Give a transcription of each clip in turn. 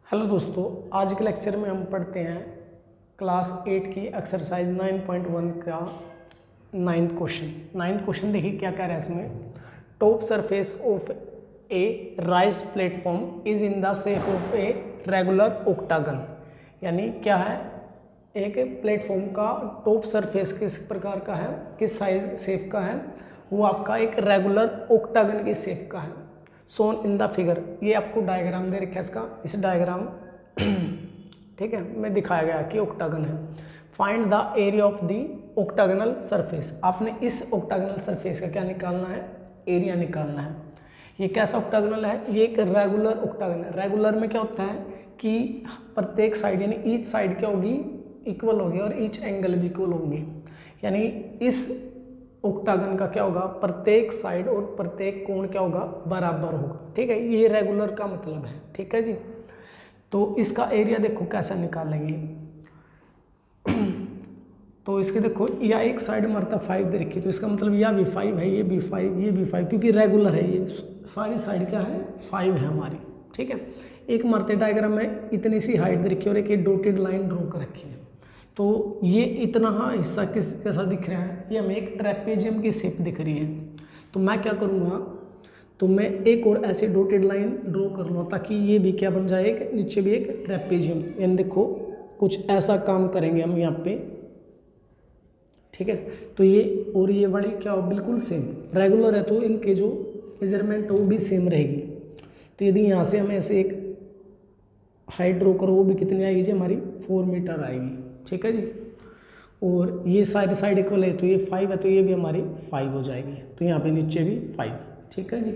Hello दोस्तों, आज के लेक्चर में हम पढ़ते हैं क्लास 8 की एक्सरसाइज 9.1 का नाइन्थ क्वेश्चन देखिए क्या कह रहा है इसमें। Top surface of A rise platform is in the shape of a regular octagon. यानी क्या है, एक प्लेटफॉर्म का टॉप सरफेस किस प्रकार का है, किस साइज शेप का है, वो आपका एक रेगुलर ऑक्टागन की शेप का है। सोन इन द फिगर, ये आपको डायग्राम दे रखा है इसका, इस डायग्राम ठीक है में दिखाया गया कि ऑक्टागन है। Find the area of the octagonal surface, आपने इस ऑक्टागनल सरफेस का क्या निकालना है, एरिया निकालना है। ये कैसा ऑक्टागनल है, ये एक रेगुलर ऑक्टागन है। रेगुलर में क्या होता है कि प्रत्येक साइड यानी ईच साइड क्या होगी, इक्वल होगी और ईच एंगल भी इक्वल होंगे। यानी इस ऑक्टागन का क्या होगा, प्रत्येक साइड और प्रत्येक कोण क्या होगा, बराबर होगा। ठीक है, ये रेगुलर का मतलब है। ठीक है जी, तो इसका एरिया देखो कैसा निकालेंगे। तो इसके देखो, या एक साइड मरता 5 दे रखी, तो इसका मतलब यह भी 5 है, ये भी 5, ये भी 5, क्योंकि रेगुलर है। ये सारी साइड क्या है, 5 है हमारी। ठीक है, एक मरते डायग्राम में इतनी सी हाइट दे रखी है और एक डॉटेड लाइन ड्रॉ कर रखी है। तो ये इतना हिस्सा किस कैसा दिख रहा है, ये हमें एक ट्रेपेजियम की शेप दिख रही है। तो मैं क्या करूँगा, तो मैं एक और ऐसे डॉटेड लाइन ड्रॉ कर लूँगा ताकि ये भी क्या बन जाए, एक नीचे भी एक ट्रेपेजियम। यानी देखो कुछ ऐसा काम करेंगे हम यहाँ पे। ठीक है, तो ये और ये वाली क्या हो, बिल्कुल सेम रेगुलर है, तो इनके जो मेजरमेंट हो वो भी सेम रहेगी। तो यदि यहाँ से हमें ऐसे एक हाइट ड्रॉ करो, वो भी कितनी आएगी जी, हमारी 4 मीटर आएगी। ठीक है जी, और ये साइड साइड इक्वल है, तो ये 5 है, तो ये भी हमारी 5 हो जाएगी। तो यहाँ पे नीचे भी 5। ठीक है जी,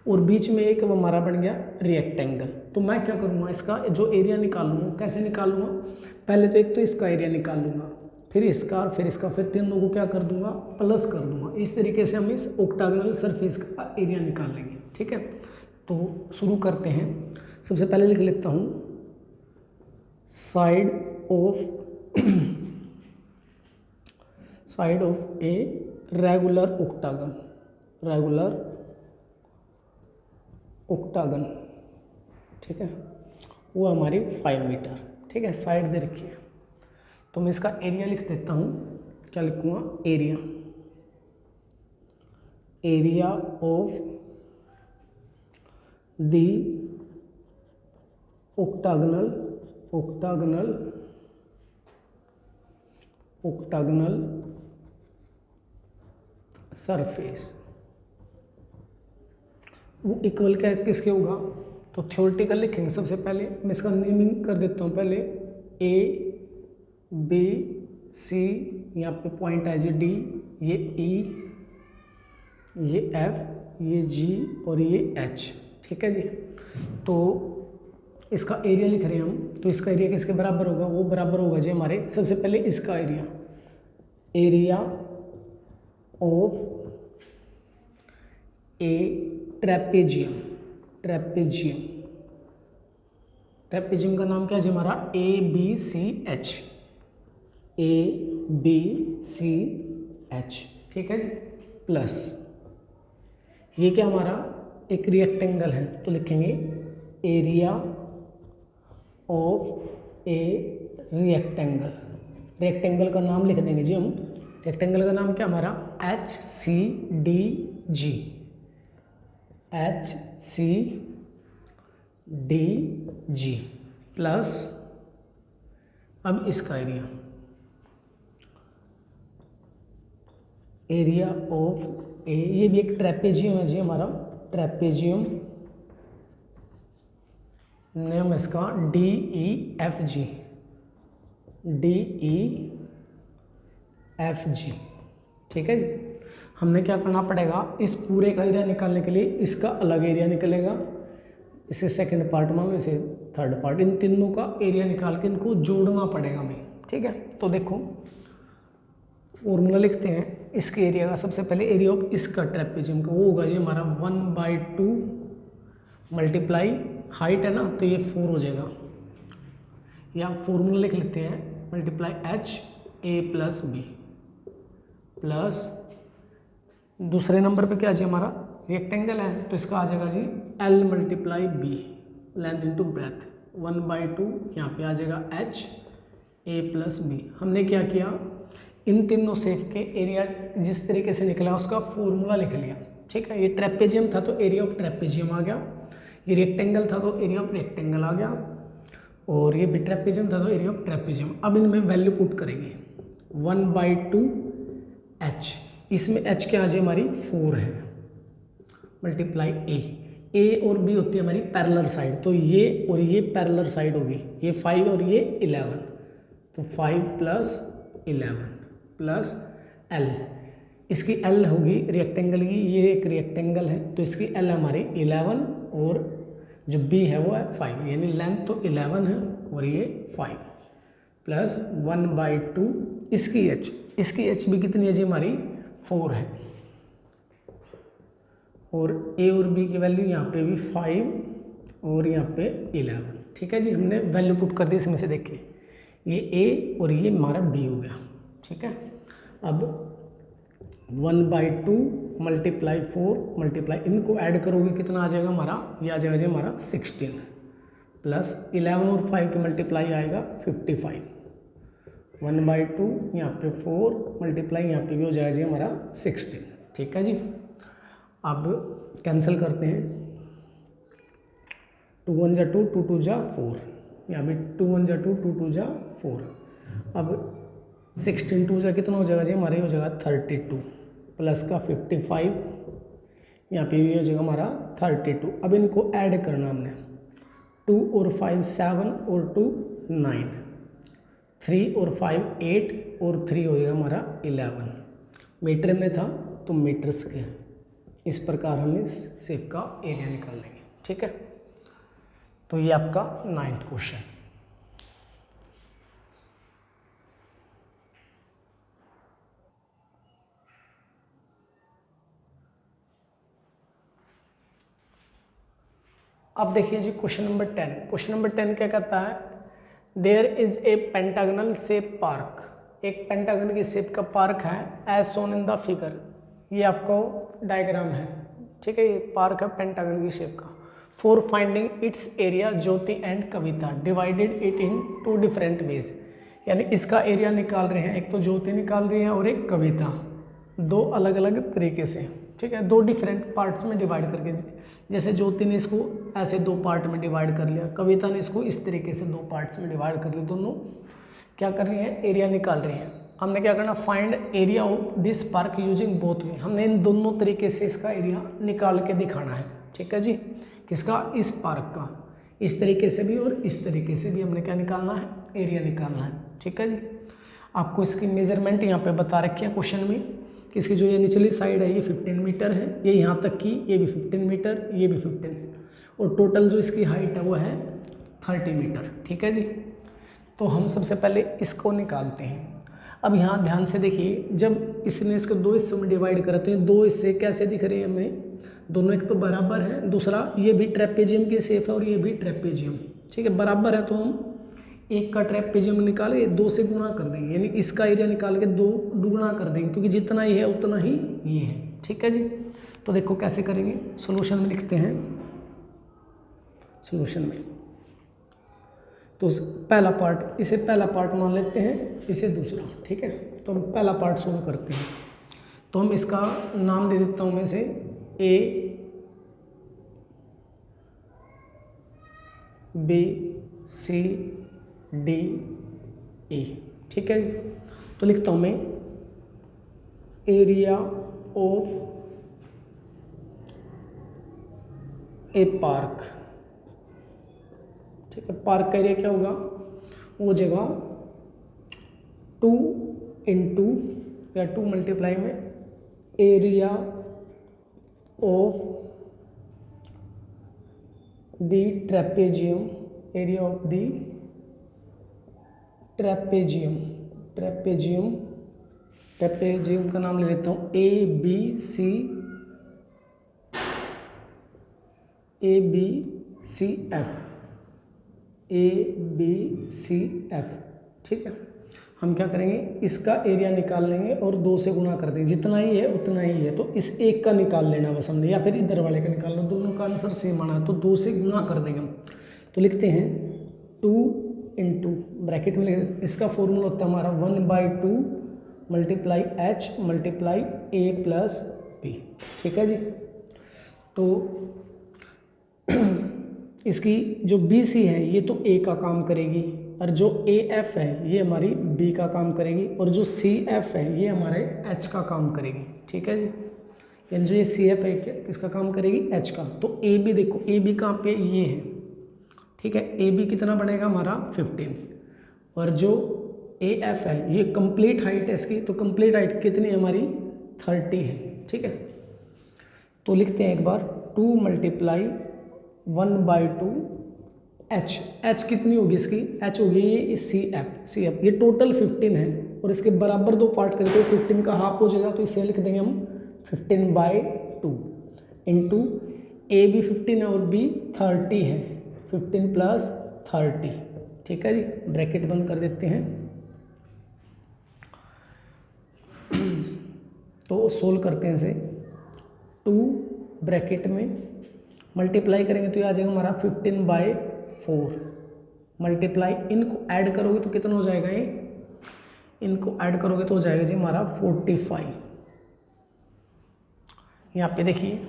और बीच में एक हमारा बन गया रेक्टेंगल। तो मैं क्या करूँगा, इसका जो एरिया निकालूंगा, कैसे निकालूंगा, पहले तो एक तो इसका एरिया निकाल लूँगा, फिर इसका और फिर इसका, फिर तीनों को क्या कर दूंगा, प्लस कर दूंगा। इस तरीके से हम इस ऑक्टागोनल सरफेस का एरिया निकाल लेंगे। ठीक है, तो शुरू करते हैं। सबसे पहले लिख लेता हूँ side of a regular octagon. ठीक है, वो हमारी 5 मीटर। ठीक है, साइड दे रखी है, तो मैं इसका एरिया लिख देता हूँ। क्या लिखूँगा, area of the octagonal surface, वो इक्वल क्या किसके होगा, तो थ्योरेटिकल लिखेंगे। सबसे पहले मैं इसका नेमिंग कर देता हूँ। पहले A B C, यहाँ पे पॉइंट है जी D, ये E, ये F, ये G और ये H। ठीक है जी, तो इसका एरिया लिख रहे हैं हम। तो इसका एरिया किसके बराबर होगा, वो बराबर होगा जी हमारे, सबसे पहले इसका एरिया ऑफ ए ट्रेपेजियम का नाम क्या है जी हमारा, ABCH। ठीक है जी, प्लस ये क्या हमारा एक रेक्टेंगल है, तो लिखेंगे एरिया ऑफ ए रेक्टेंगल का नाम लिख देंगे जी हम। रेक्टेंगल का नाम क्या हमारा, HCDG प्लस अब इसका एरिया ऑफ ए, ये भी एक ट्रेपेजियम है जी हमारा, ट्रेपेजियम नेम इसका DEFG। ठीक है जी, हमने क्या करना पड़ेगा, इस पूरे का एरिया निकालने के लिए इसका अलग एरिया निकलेगा, इसे सेकंड पार्ट मान लो, इसे थर्ड पार्ट, इन तीनों का एरिया निकाल के इनको जोड़ना पड़ेगा हमें। ठीक है, तो देखो फॉर्मूला लिखते हैं इसके एरिया का। सबसे पहले एरिया ऑफ इसका ट्रेपेजियम का वो होगा जी हमारा 1/2 मल्टीप्लाई हाइट है ना, तो ये 4 हो जाएगा, या फॉर्मूला लिख लेते हैं, मल्टीप्लाई HA+B प्लस दूसरे नंबर पे क्या जी हमारा रेक्टेंगल है, तो इसका आ जाएगा जी L × B, length into breadth, 1/2 यहाँ पे आ जाएगा h a प्लस बी। हमने क्या किया, इन तीनों शेप के एरिया जिस तरीके से निकला उसका फॉर्मूला लिख लिया। ठीक है, ये ट्रेपेजियम था तो एरिया ऑफ ट्रेपेजियम आ गया, ये रेक्टेंगल था तो एरिया ऑफ रेक्टेंगल आ गया, और ये भी ट्रेपेजियम था तो एरिया ऑफ ट्रेपेजियम। अब इनमें वैल्यू पुट करेंगे 1/2 h, इसमें h क्या आ जाए हमारी 4 है, मल्टीप्लाई a और b होती है हमारी पैरेलल साइड, तो ये और ये पैरेलल साइड होगी, ये 5 और ये 11, तो 5 + 11 प्लस l, इसकी l होगी रेक्टेंगल की, ये एक रेक्टेंगल है तो इसकी l हमारी 11 और जो b है वो है 5, यानी लेंथ तो 11 है और ये 5 प्लस 1/2 इसकी h भी कितनी है जी हमारी 4 है, और a और b की वैल्यू यहाँ पे भी 5 और यहाँ पे 11। ठीक है जी, हमने वैल्यू पुट कर दी इसमें से, देखिए ये a और ये हमारा b हो गया। ठीक है, अब 1/2 मल्टीप्लाई 4 मल्टीप्लाई, इनको ऐड करोगे कितना आ जाएगा हमारा, ये आ जाएगा जी हमारा 16 प्लस 11 और 5 की मल्टीप्लाई आएगा 55, 1/2 यहाँ पे 4 मल्टीप्लाई यहाँ पे भी हो जाएगा जी हमारा 16। ठीक है जी, अब कैंसिल करते हैं, 2 1 जा 2, 2 2 जा 4, यहाँ भी 2 1 जा 2, 2 2 जा 4, अब 16 2 जा कितना हो जाएगा जी हमारे, हो जाएगा 32 प्लस का 55, यहाँ पे भी हो जाएगा हमारा 32। अब इनको ऐड करना हमने, 2 और 5 7 और 2 9, 3 और 5 8 और 3 हो जाएगा हमारा 11, मीटर में था तो मीटर्स के, इस प्रकार हम इस शेप का एरिया निकाल लेंगे। ठीक है, तो ये आपका 9th क्वेश्चन। अब देखिए जी क्वेश्चन नंबर 10। क्वेश्चन नंबर 10 क्या कहता है, there is a pentagonal shape park, एक पेंटागन की शेप का पार्क है, as shown in the figure, ये आपको डायग्राम है। ठीक है, ये पार्क है पेंटागन की शेप का। For finding it's area Jyoti and Kavita divided it in 2 different ways, यानी इसका एरिया निकाल रहे हैं, एक तो ज्योति निकाल रही है और एक कविता, 2 अलग अलग तरीके से। ठीक है, 2 डिफरेंट पार्ट्स में डिवाइड करके, जैसे ज्योति ने इसको ऐसे 2 पार्ट में डिवाइड कर लिया, कविता ने इसको इस तरीके से 2 पार्ट्स में डिवाइड कर लिया, दोनों क्या कर रही हैं, एरिया निकाल रही हैं। हमने क्या करना, find area of this park using both way, हमने इन दोनों तरीके से इसका एरिया निकाल के दिखाना है। ठीक है जी, किसका, इस पार्क का, इस तरीके से भी और इस तरीके से भी हमने क्या निकालना है, एरिया निकालना है। ठीक है जी, आपको इसकी मेजरमेंट यहाँ पे बता रखी है क्वेश्चन में, कि इसकी जो ये निचली साइड है ये 15 मीटर है, ये यहाँ तक की ये भी 15 मीटर, ये भी 15, और टोटल जो इसकी हाइट है वो है 30 मीटर। ठीक है जी, तो हम सबसे पहले इसको निकालते हैं। अब यहाँ ध्यान से देखिए, जब इसने इसको 2 हिस्सों में डिवाइड करा तो ये 2 हिस्से कैसे दिख रहे हैं हमें, दोनों एक तो बराबर है, दूसरा ये भी ट्रेपेजियम की शेप है और ये भी ट्रेपेजियम। ठीक है, बराबर है तो हम एक का ट्रेपेजियम निकाल के 2 से गुणा कर देंगे, यानी इसका एरिया निकाल के 2 दुगुना कर देंगे, क्योंकि जितना ये है उतना ही ये है। ठीक है जी, तो देखो कैसे करेंगे, सोल्यूशन में लिखते हैं, सोल्यूशन में तो पहला पार्ट, इसे पहला पार्ट मान लेते हैं, इसे दूसरा। ठीक है, तो हम पहला पार्ट सोल्व करते हैं, तो हम इसका नाम दे देता हूँ मैं इसे A B C D E। ठीक है, तो लिखता हूँ मैं एरिया ऑफ ए पार्क। ठीक है, पार्क का एरिया क्या होगा, वो जगह 2 इंटू या 2 मल्टीप्लाई में area of the trapezium, area of the trapezium, trapezium का नाम ले लेता हूँ A B C F। ठीक है, हम क्या करेंगे, इसका एरिया निकाल लेंगे और 2 से गुणा कर देंगे, जितना ही है उतना ही है, तो इस एक का निकाल लेना बस हमने, या फिर इधर वाले का निकालना, दोनों का आंसर सेम आना है तो 2 से गुणा कर देंगे हम। तो लिखते हैं 2 इंटू ब्रैकेट में लिख, इसका फॉर्मूला होता है हमारा 1/2 मल्टीप्लाई एच मल्टीप्लाई ए प्लस बी। ठीक है जी। तो इसकी जो बी सी है ये तो ए का काम करेगी, और जो ए एफ है ये हमारी बी का काम करेगी, और जो सी एफ है ये हमारे एच का काम करेगी। ठीक है जी। यानी जो ये सी एफ है किसका काम करेगी, एच का। तो ए बी देखो, ए बी कहाँ पे, ये है। ठीक है, ए बी कितना बनेगा हमारा 15, और जो ए एफ है ये कंप्लीट हाइट है इसकी, तो कंप्लीट हाइट कितनी है हमारी 30 है। ठीक है, तो लिखते हैं एक बार 2 मल्टीप्लाई 1/2 एच, एच कितनी होगी इसकी, एच होगी ये सी एफ, ये टोटल 15 है, और इसके बराबर दो पार्ट करते हो 15 का हाफ हो जाएगा, तो इसे लिख देंगे हम 15/2 इंटू ए भी 15 है और बी 30 है, 15 प्लस 30। ठीक है जी, ब्रैकेट बंद कर देते हैं। तो सोल्व करते हैं इसे, 2 ब्रैकेट में मल्टीप्लाई करेंगे तो ये आ जाएगा हमारा 15/4 मल्टीप्लाई, इनको ऐड करोगे तो कितना हो जाएगा, ये इनको ऐड करोगे तो हो जाएगा जी हमारा 45। यहाँ पे देखिए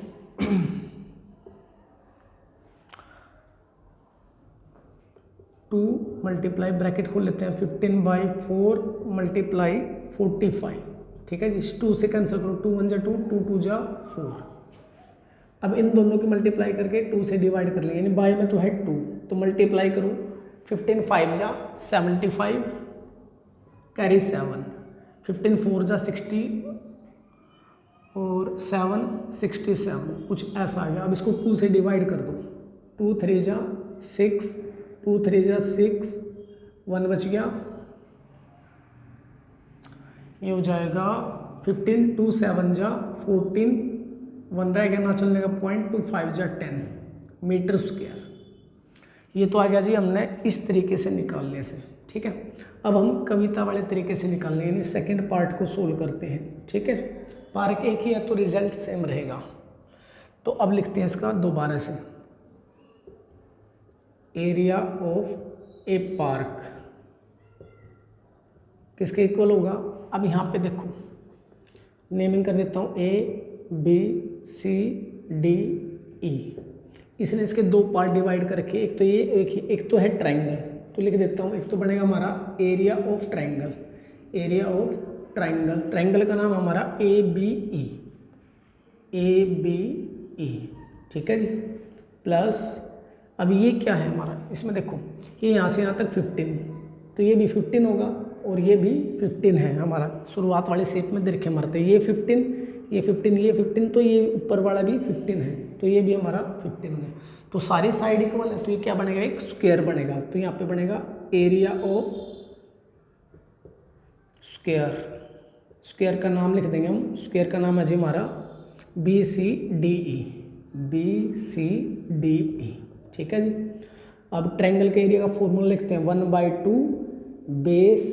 2 मल्टीप्लाई ब्रैकेट खोल लेते हैं 15/4 मल्टीप्लाई 45। ठीक है जी, 2 से कैंसिल करो, 2 1 जा 2, 2 2 जा 4। अब इन दोनों की मल्टीप्लाई करके 2 से डिवाइड कर लेंगे, यानी बाय में तो है 2, तो मल्टीप्लाई करो 15 5 जा 75 कैरी 7, 15 4 जा 60 और 7 67, कुछ ऐसा आ गया। अब इसको 2 से डिवाइड कर दो, 2 3 जा 6, 2 3 जा 6, 1 बच गया, ये हो जाएगा 15, 2 7 जा 14, 1 रह गया ना चलने का पॉइंट, 2 5 जा 10 मीटर स्क्वायर। ये तो आ गया जी हमने इस तरीके से निकालने से। ठीक है, अब हम कविता वाले तरीके से निकालने, यानी सेकंड पार्ट को सोल्व करते हैं। ठीक है, पार्ट एक ही है तो रिजल्ट सेम रहेगा। तो अब लिखते हैं इसका दोबारा से, एरिया ऑफ ए पार्क किसके इक्वल होगा। अब यहाँ पे देखो नेमिंग कर देता हूँ, A B C D E. इसने इसके दो पार्ट डिवाइड कर रखे, एक तो ये एक तो है ट्राइंगल, तो लिख देता हूँ। एक तो बनेगा हमारा area of triangle, area of triangle, triangle का नाम हमारा ए बी ई। ठीक है जी, प्लस अब ये क्या है हमारा, इसमें देखो ये यहाँ से यहाँ तक 15, तो ये भी 15 होगा और ये भी 15 है हमारा, शुरुआत वाले शेप में दे रखे हमारे, ये 15 ये 15 ये 15, तो ये ऊपर वाला भी 15 है, तो ये भी हमारा 15 है। तो सारी साइड इक्वल है, तो ये क्या बनेगा, एक स्क्वायर बनेगा। तो यहाँ पे बनेगा एरिया ऑफ स्क्वायर, स्क्वायर का नाम लिख देंगे हम, स्क्वायर का नाम है जी हमारा BCDE। ठीक है जी। अब ट्रायंगल के एरिया का फॉर्मूला लिखते हैं, 1/2 base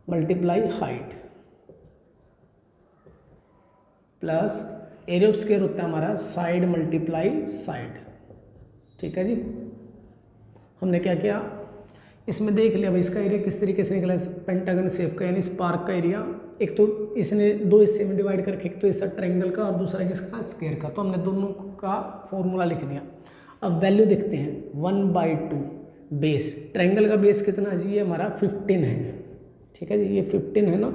multiply height plus area of square होता है हमारा साइड मल्टीप्लाई साइड। ठीक है जी, हमने क्या किया, इसमें देख लिया भाई इसका एरिया किस तरीके से निकला, पेंटागन शेप का, यानी इस पार्क का एरिया। एक तो इसने दो हिस्से में डिवाइड करके, एक तो इसका ट्रायंगल का और दूसरा किसका, स्क्वायर का, तो हमने दोनों का फॉर्मूला लिख दिया। अब वैल्यू देखते हैं, 1/2 बेस, ट्रायंगल का बेस कितना है जी, ये हमारा 15 है। ठीक है जी, ये 15 है ना,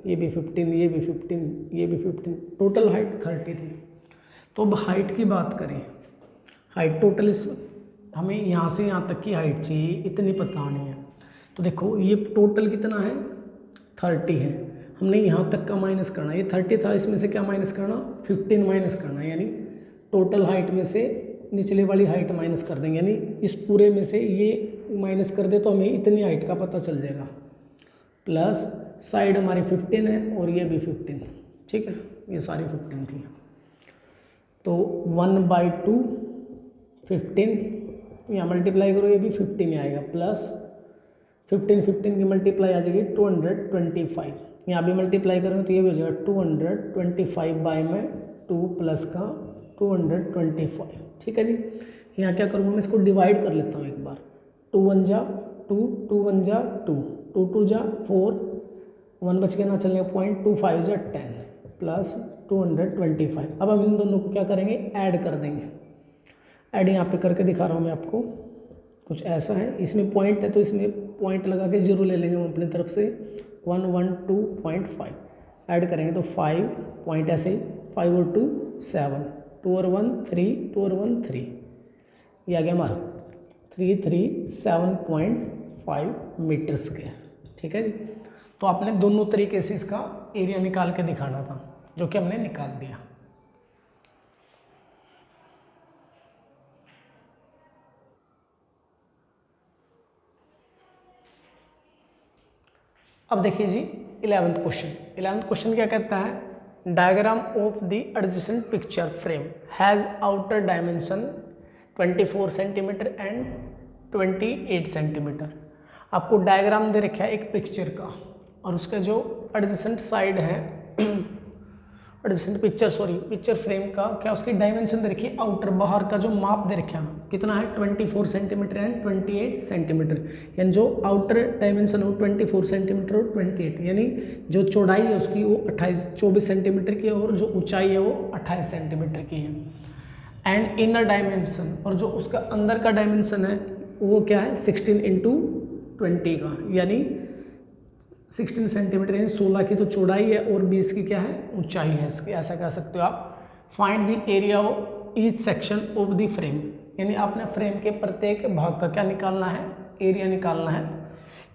ये भी 15, ये भी 15, ये भी 15, टोटल हाइट 30 थी। तो अब हाइट की बात करें, हाइट टोटल इस हमें यहाँ से यहाँ तक की हाइट चाहिए, इतनी पता नहीं है। तो देखो ये टोटल कितना है, 30 है, हमने यहाँ तक का माइनस करना, ये 30 था, इसमें से क्या माइनस करना, 15 माइनस करना, यानी टोटल हाइट में से निचले वाली हाइट माइनस कर देंगे, यानी इस पूरे में से ये माइनस कर दे तो हमें इतनी हाइट का पता चल जाएगा। प्लस साइड हमारी 15 है और ये भी 15, ठीक है, ये सारी 15 थी। तो 1/2 15, यहाँ मल्टीप्लाई करो, ये भी 15 में आएगा, प्लस 15 की मल्टीप्लाई आ जाएगी 225, यहाँ भी मल्टीप्लाई करेंगे तो ये भी हो जाएगा 225 बाय में 2 प्लस का 225। ठीक है जी, यहाँ क्या करूँगा मैं इसको डिवाइड कर लेता हूँ एक बार, 2 1 जा 2, 2 1 जा 2, 2 2 जा 4, 1 बच के ना चलने का पॉइंट, 2 5 जा 10 प्लस 225। अब हम इन दोनों को क्या करेंगे, ऐड कर देंगे। ऐड यहाँ पे करके दिखा रहा हूँ मैं आपको, कुछ ऐसा है, इसमें पॉइंट है तो इसमें पॉइंट लगा के 0 ले लेंगे हम अपनी तरफ से, 112.5 ऐड करेंगे तो 5 पॉइंट ऐसे ही, 5 और 2 7, 2 और 1 3, 2 और 1 3, ये आ गया हमारा 337.5 मीटर स्क्वायर। ठीक है जी। तो आपने दोनों तरीके से इसका एरिया निकाल के दिखाना था, जो कि हमने निकाल दिया। अब देखिए जी 11th क्वेश्चन। 11th क्वेश्चन क्या कहता है, diagram of the adjacent picture frame has outer dimension 24 centimetre and 28 centimetre. आपको डायग्राम दे रखा है एक पिक्चर का, और उसका जो एडजेसेंट साइड है एडजेसेंट पिक्चर फ्रेम का क्या उसकी डायमेंशन दे रखी है, आउटर बाहर का जो माप दे रखा है कितना है 24 सेंटीमीटर एंड 28 सेंटीमीटर। यानी जो आउटर डायमेंशन हो 24 सेंटीमीटर और 28, यानी जो चौड़ाई है उसकी वो 24 सेंटीमीटर की है और जो ऊंचाई है वो 28 सेंटीमीटर की है। एंड इनर डायमेंशन, और जो उसका अंदर का डायमेंशन है वो क्या है 16 × 20 का, यानी 16 सेंटीमीटर, यानी 16 की तो चौड़ाई है और 20 की क्या है ऊंचाई है इसकी, ऐसा कह सकते हो आप। Find the area of each section of the frame, यानी आपने फ्रेम के प्रत्येक भाग का क्या निकालना है, एरिया निकालना है।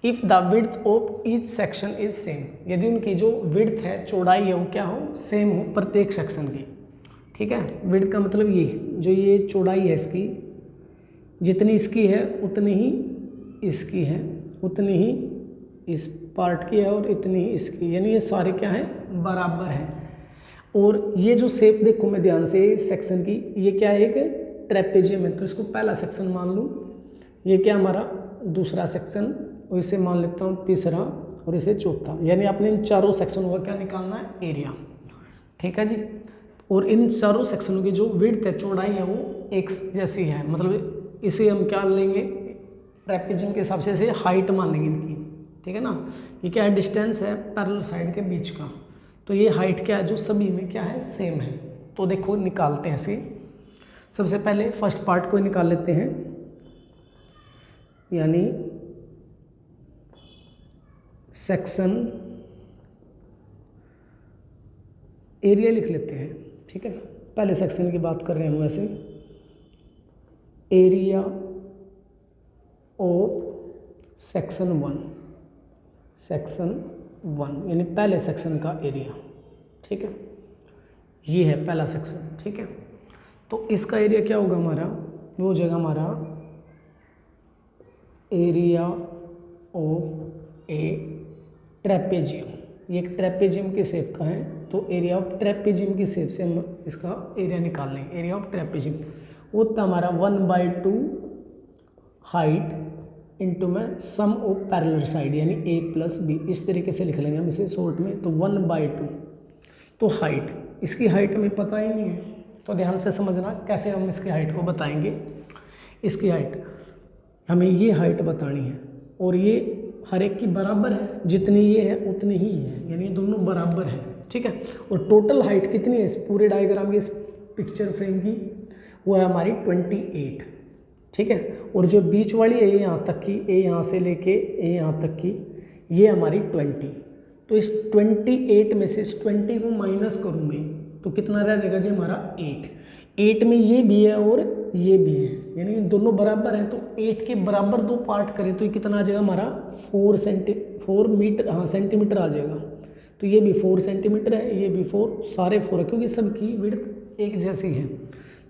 If the width of each section is same, यदि उनकी जो विड्थ है चौड़ाई है वो क्या हो, सेम हो प्रत्येक सेक्शन की। ठीक है, विड्थ का मतलब ये जो ये चौड़ाई है इसकी, जितनी इसकी है उतनी ही इसकी है, उतनी ही इस पार्ट की है और इतनी ही इसकी, यानी ये सारे क्या है बराबर हैं। और ये जो शेप देखो मैं ध्यान से सेक्शन की, ये क्या है एक ट्रेपेजियम है, तो इसको पहला सेक्शन मान लूँ, ये क्या हमारा दूसरा सेक्शन, और इसे मान लेता हूँ तीसरा और इसे चौथा, यानी आपने इन चारों सेक्शनों का क्या निकालना है एरिया। ठीक है जी। और इन चारों सेक्शनों की जो विड्थ है चौड़ाई है वो एक जैसी है, मतलब इसे हम क्या लेंगे ट्रेपेजियम के हिसाब से इसे हाइट मान लेंगे इनकी। ठीक है ना, ये क्या है डिस्टेंस है पैरेलल साइड के बीच का, तो ये हाइट क्या है जो सभी में क्या है सेम है। तो देखो निकालते हैं इसे, सबसे पहले फर्स्ट पार्ट को निकाल लेते हैं, यानी सेक्शन एरिया लिख लेते हैं। ठीक है, पहले सेक्शन की बात कर रहे हैं हम, वैसे एरिया ऑफ सेक्शन 1 यानी पहले सेक्शन का एरिया। ठीक है, ये है पहला सेक्शन। ठीक है, तो इसका एरिया क्या होगा हमारा, वो हो जाएगा हमारा एरिया ऑफ ए ट्रेपेजियम। ये एक ट्रेपेजियम के शेप का है, तो एरिया ऑफ ट्रेपेजियम की शेप से हम इसका एरिया निकाल लेंगे। एरिया ऑफ ट्रेपेजियम वो तो हमारा 1/2 हाइट इंटू में सम ऑफ पैरेलल साइड, यानी a + b, इस तरीके से लिख लेंगे हम इसे शॉर्ट में। तो 1/2 तो हाइट, इसकी हाइट हमें पता ही नहीं है, तो ध्यान से समझना कैसे हम इसकी हाइट को बताएंगे। इसकी हाइट हमें ये हाइट बतानी है, और ये हर एक की बराबर है, जितनी ये है उतनी ही है, यानी ये दोनों बराबर है। ठीक है, और टोटल हाइट कितनी है इस पूरे डायग्राम की, इस पिक्चर फ्रेम की, वो है हमारी 28। ठीक है, और जो बीच वाली है ये यहाँ तक की, ए यहाँ से लेके ए यहाँ तक की, ये हमारी 20। तो इस 28 में से इस 20 को माइनस करूँ मैं तो कितना रह जाएगा जी हमारा 8 में ये भी है और ये भी है, यानी दोनों बराबर हैं। तो 8 के बराबर दो पार्ट करें तो ये कितना आ जाएगा हमारा 4 सेंटीमीटर आ जाएगा। तो ये भी 4 सेंटीमीटर है, ये भी 4, सारे 4 है क्योंकि सबकी विड्थ एक जैसी है।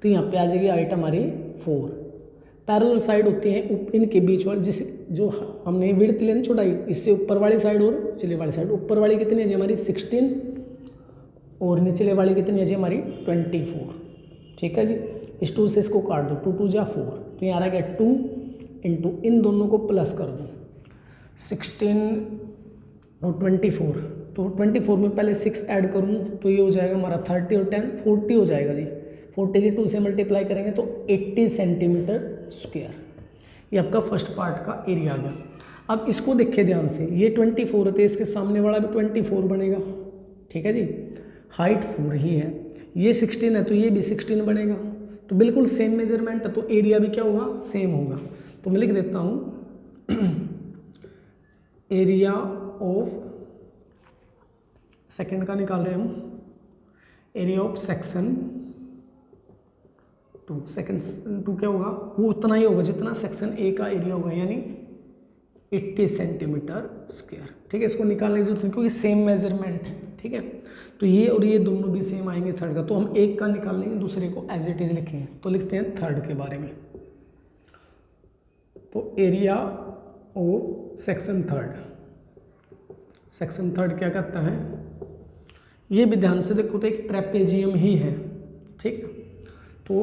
तो यहाँ पे आ जाएगी हाइट हमारी 4। पैरेलल साइड होती है इनके बीच वाली, जिस जो हमने विड्थ लेनी चौड़ाई, इससे ऊपर वाली साइड और निचले वाली साइड। ऊपर वाली कितनी है जी हमारी 16 और निचले वाली कितनी है जी हमारी 24। ठीक है जी, इस 2 से इसको काट दो, 2 2 जा 4, तो यहाँ आ गया 2 इंटू इन दोनों को प्लस कर दो 16 और 24। तो 24 में पहले 6 ऐड करूँ तो ये हो जाएगा हमारा 30 और 10 40 हो जाएगा जी। 40 की 2 से मल्टीप्लाई करेंगे तो 80 सेंटीमीटर स्क्वायर। ये आपका फर्स्ट पार्ट का एरिया आ गया। अब इसको देखिए ध्यान से, ये 24 है तो इसके सामने वाला भी 24 बनेगा, ठीक है जी। हाइट 4 ही है, ये 16 है तो ये भी 16 बनेगा, तो बिल्कुल सेम मेजरमेंट है तो एरिया भी क्या होगा, सेम होगा। तो मैं लिख देता हूँ एरिया ऑफ, सेकंड का निकाल रहे हम, एरिया ऑफ सेक्शन 2, सेक्शन 2 क्या होगा, वो उतना ही होगा जितना सेक्शन ए का एरिया होगा, यानी 80 सेंटीमीटर स्क्वायर, ठीक है। इसको निकालने की जरूरत नहीं क्योंकि सेम मेजरमेंट है, ठीक है। तो ये और ये दोनों भी सेम आएंगे थर्ड का, तो हम एक का निकाल लेंगे, दूसरे को एज इट इज लिखेंगे। तो लिखते हैं थर्ड के बारे में, तो area of section third, section third क्या करता है, ये भी ध्यान से देखो तो एक ट्रेपेजियम ही है, ठीक। तो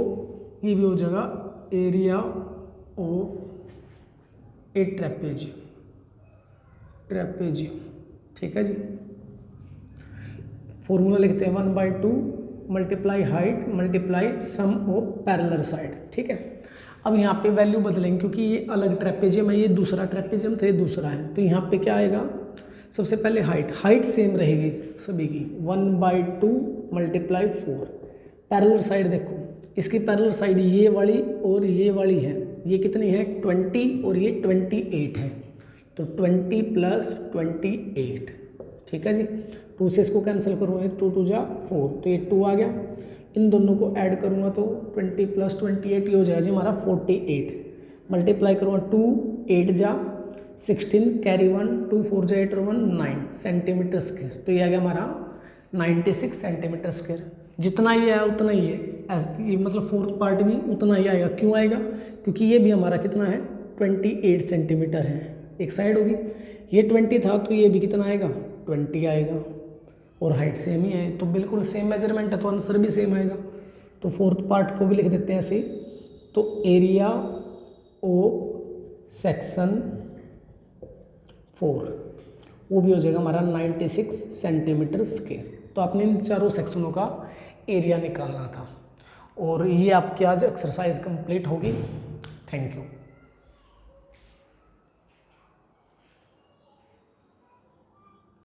ये भी हो जाएगा area of a trapezium, trapezium, ठीक है जी। फॉर्मूला लिखते हैं 1/2 multiply height multiply sum of parallel side, ठीक है। अब यहाँ पे वैल्यू बदलेंगे क्योंकि ये अलग ट्रेपेजियम है, ये दूसरा ट्रेपेजियम था, ये दूसरा है, तो यहाँ पे क्या आएगा, सबसे पहले हाइट सेम रहेगी सभी की, 1/2 मल्टीप्लाई 4। पैरेलल साइड देखो, इसकी पैरेलल साइड ये वाली और ये वाली है, ये कितनी है 20 और ये 28 है, तो 20 + 28, ठीक है जी। 2 से इसको कैंसिल करूँगा, 2 2 जा 4, तो ये 2 आ गया। इन दोनों को ऐड करूँगा तो 20 + 28 ये हो जाएगा जी हमारा 48, मल्टीप्लाई करूँगा 2 8 जा 16, कैरी 1 2 4 जा 8 और 1 9 सेंटीमीटर स्क्वायर, तो ये आ गया हमारा 96 सेंटीमीटर स्क्वायर। जितना ये आया उतना ही है, ये मतलब फोर्थ पार्ट भी उतना ही आएगा। क्यों आएगा, क्योंकि ये भी हमारा कितना है 28 सेंटीमीटर है, एक साइड होगी, ये 20 था तो ये भी कितना आएगा 20 आएगा, और हाइट सेम ही है, तो बिल्कुल सेम मेजरमेंट है तो आंसर भी सेम आएगा। तो फोर्थ पार्ट को भी लिख देते हैं ऐसे, तो एरिया ऑफ सेक्शन 4 वो भी हो जाएगा हमारा 96 सेंटीमीटर स्क्वायर। तो आपने इन चारों सेक्शनों का एरिया निकालना था, और ये आपकी आज एक्सरसाइज कंप्लीट होगी। Thank you.